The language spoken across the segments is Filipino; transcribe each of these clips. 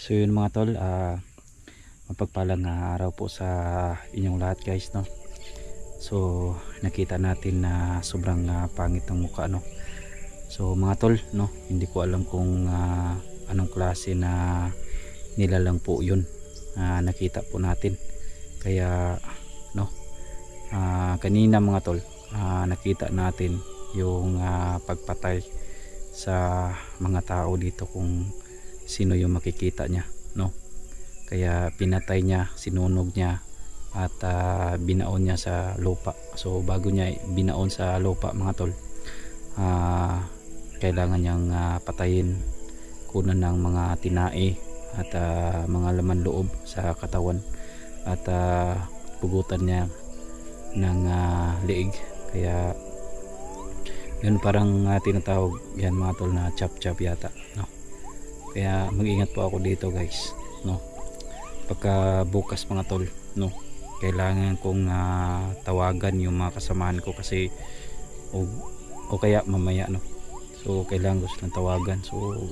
So yun mga tol, mapagpalang araw po sa inyong lahat guys, no. So nakita natin na sobrang pangit ng mukha, no. So mga tol, no, hindi ko alam kung anong klase na nilalang po yun nakita po natin. Kaya no, kanina mga tol, nakita natin yung pagpatay sa mga tao dito, kung sino yung makikita niya, no. Kaya pinatay niya, sinunog niya, at binaon niya sa lupa. So bago niya binaon sa lupa mga tol, kailangan niyang patayin, kunan ng mga tinae at mga laman loob sa katawan, at pugutan niya ng liig. Kaya yun, parang tinatawag yan mga tol na chop chop yata, no. Kaya mag-ingat po ako dito guys, no. Pagka bukas mga tol, no, kailangan kong tawagan yung mga kasamahan ko, kasi o kaya mamaya, no. So kailangan ko silang tawagan. So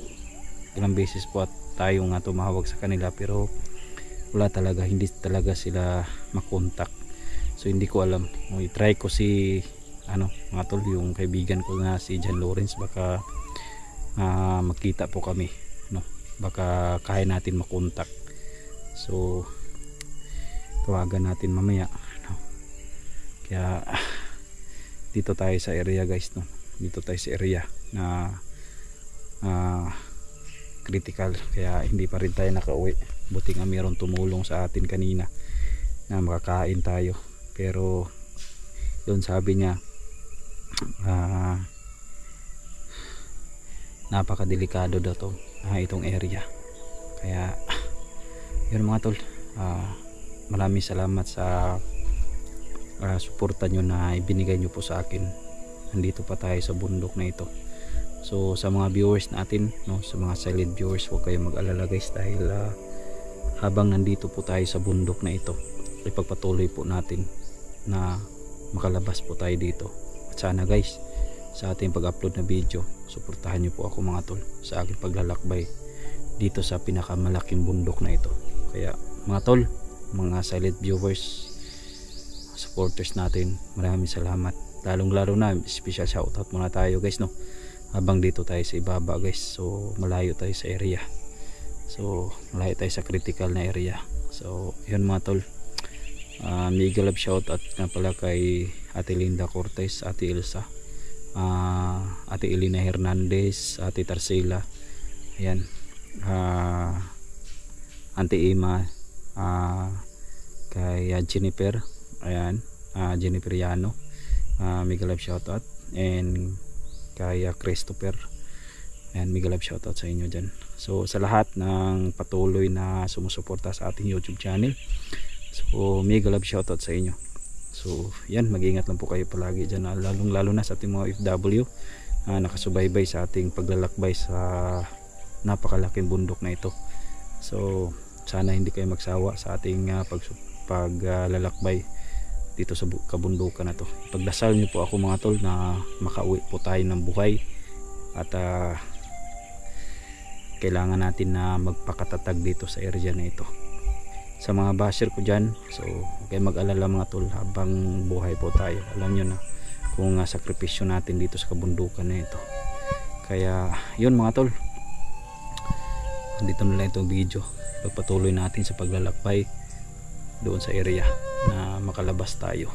ilang beses po at tayo nga tumawag sa kanila, pero wala talaga, hindi talaga sila makontak. So hindi ko alam, i-try ko si mga tol, yung kaibigan ko na si John Lawrence, baka magkita po kami, no. Baka kaya natin makontak. So tawagan natin mamaya, no. Kaya dito tayo sa area guys, no. Dito tayo sa area na critical, kaya hindi pa rin tayo nakauwi. Buti nga mayroong tumulong sa atin kanina na makakain tayo, pero yun, sabi niya napakadelikado daw to, itong area. Kaya yun mga tol, maraming salamat sa suporta nyo na ibinigay nyo po sa akin. Nandito pa tayo sa bundok na ito. So sa mga viewers natin, no, sa mga silent viewers, huwag kayong mag-alala guys, dahil habang nandito po tayo sa bundok na ito, ipagpatuloy po natin na makalabas po tayo dito. At sana guys, sa ating pag-upload na video, suportahan nyo po ako mga tol sa aking paglalakbay dito sa pinakamalaking bundok na ito. Kaya mga tol, mga silent viewers, supporters natin, maraming salamat. Lalong laro na special shoutout muna tayo guys, no, habang dito tayo sa ibaba guys. So malayo tayo sa area, so malayo tayo sa critical na area. So yun mga tol, mega love shoutout nga pala kay Ate Linda Cortez, Ate Elsa, Ate Elena Hernandez, Ate Tarsila, ayan, Auntie Ima, kay Jennifer, ayan, Jennifer Yano, mega love shoutout, and kay Christopher, ayan, mega love shoutout sa inyo dyan. So sa lahat ng patuloy na sumusuporta sa ating YouTube channel, so mega love shoutout sa inyo. So yan, mag-ingat lang po kayo palagi dyan, lalong lalo na sa ating mga OFW nakasubaybay sa ating paglalakbay sa napakalaking bundok na ito. So sana hindi kayo magsawa sa ating paglalakbay dito sa kabundukan na to. Pagdasal nyo po ako mga tol na makauwi po tayo ng buhay, at kailangan natin na magpakatatag dito sa area na ito. Sa mga basher ko dyan, so okay, mag-alala mga tol, habang buhay po tayo, alam nyo na kung sakripisyo natin dito sa kabundukan na ito. Kaya yun mga tol, dito na lang itong video. Pagpatuloy natin sa paglalakbay doon sa area na makalabas tayo.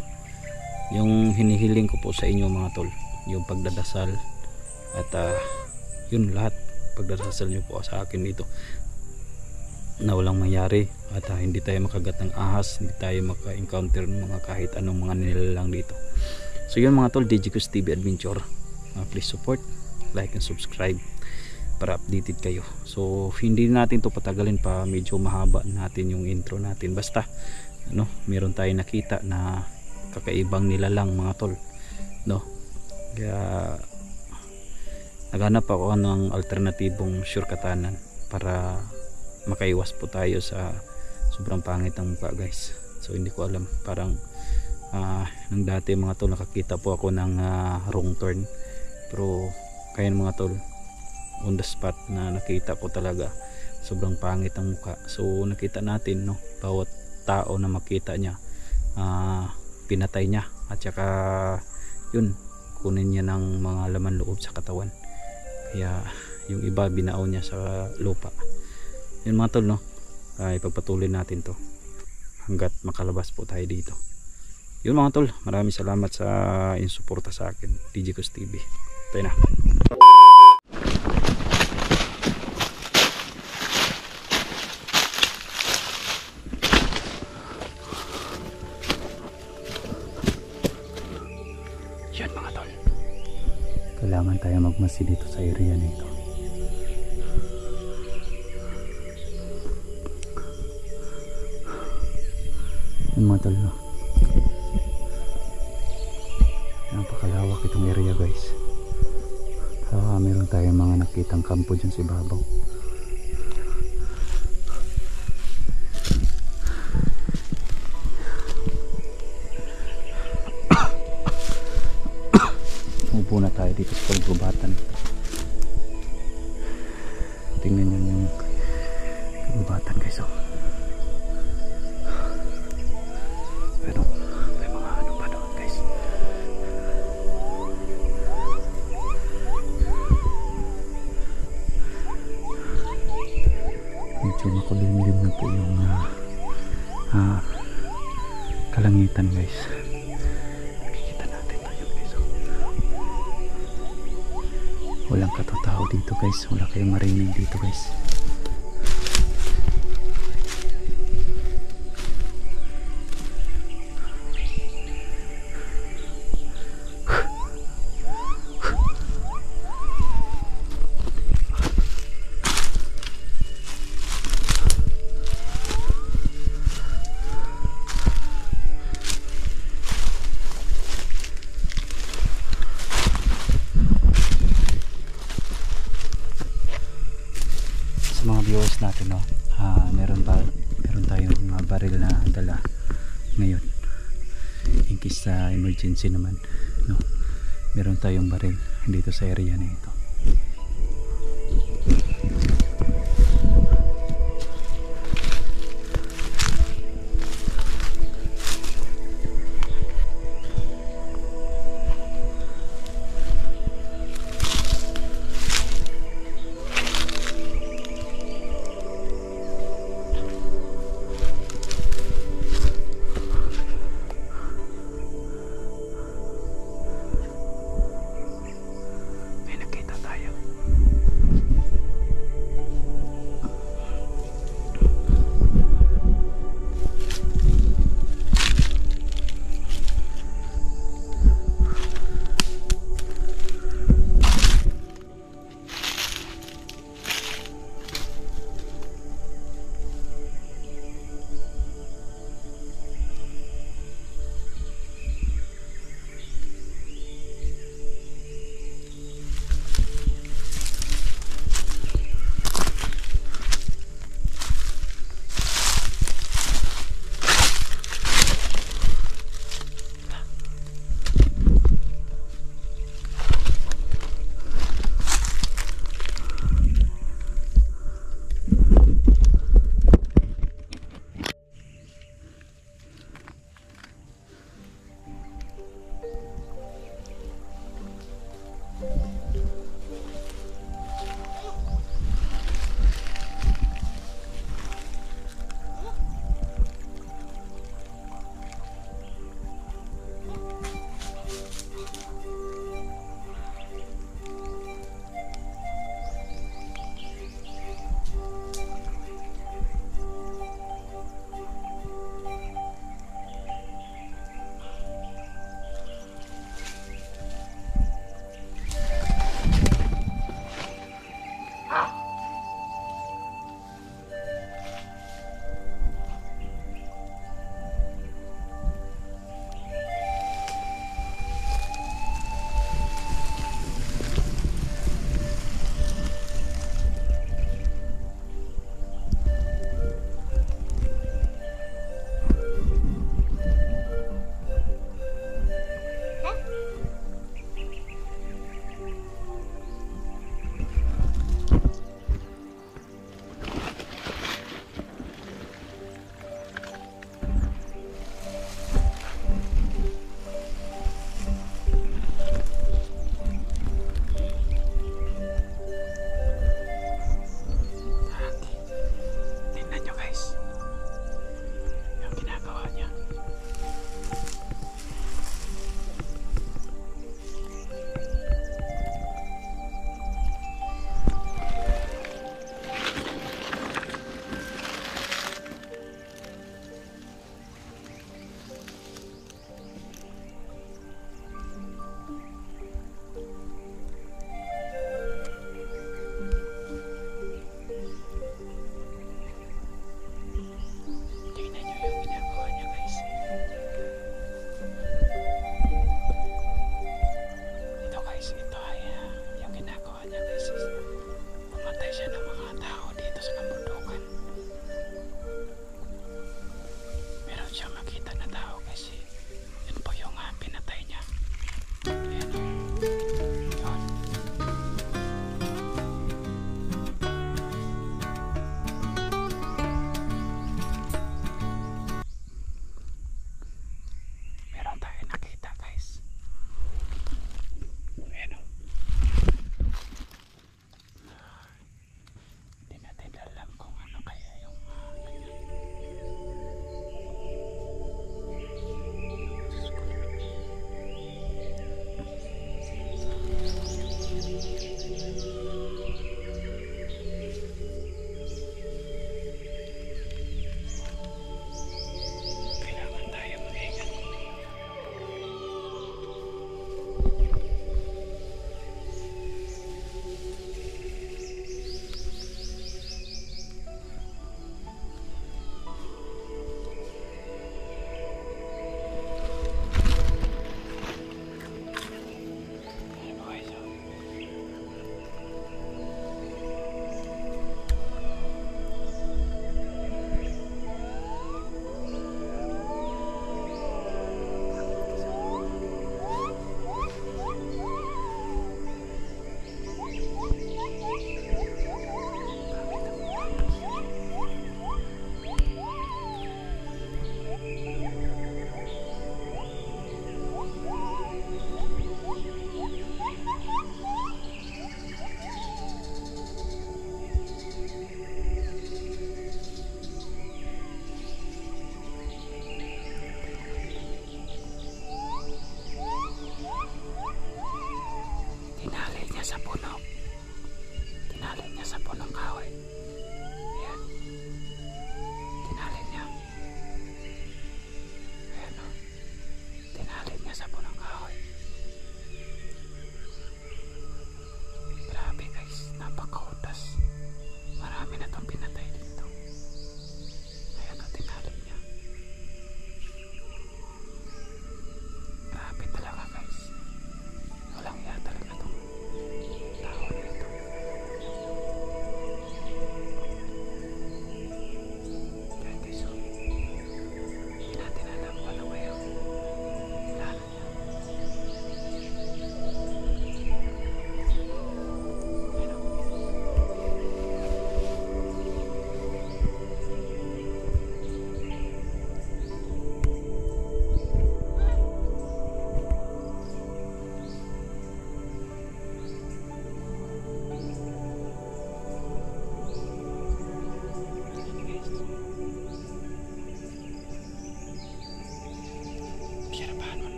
Yung hinihiling ko po sa inyo mga tol, yung pagdadasal, at yun lahat, pagdadasal nyo po sa akin dito na walang mangyari, at hindi tayo makagat ng ahas, hindi tayo maka-encounter ng mga kahit anong mga nilalang dito. So yun mga tol, DJ Cruz TV Adventure, please support, like and subscribe para updated kayo. So hindi natin to patagalin pa, medyo mahaba natin yung intro natin. Basta meron tayong nakita na kakaibang nilalang mga tol, no. Kaya naghanap ako ng alternatibong shortcutanan para makaiwas po tayo sa sobrang pangit ng mukha guys. So hindi ko alam, parang nang dati mga tol, nakakita po ako ng wrong turn, pero kaya mga tol, on the spot na nakita ko talaga sobrang pangit ang mukha. So nakita natin, no, bawat tao na makita niya, pinatay niya, at saka yun, kunin niya ng mga laman loob sa katawan. Kaya yung iba binaon niya sa lupa. Yun mga tol, no, ipagpatuloy natin to hanggat makalabas po tayo dito. Yun mga tol, maraming salamat sa inyong suporta sa akin, DJ Cus TV. Tayo na. Yan mga tol, kailangan tayo magmasi dito sa area na ito. Yan mga tol, no, napakalawak itong area guys. Meron tayong mga nakitang kampo dyan sa ibabaw. Upo na tayo dito sa kagubatan. Tingnan nyo yung kagubatan guys, oh. Pero may mga ano pa doon guys. Medyo makulimlim na po yung kalangitan guys. Nakikita natin tayo guys, oh. Walang katotao dito guys, wala kayong marinig dito guys. Mga viewers natin, no, meron tayong baril na dala ngayon in case sa emergency naman, no, meron tayong baril dito sa area na ito.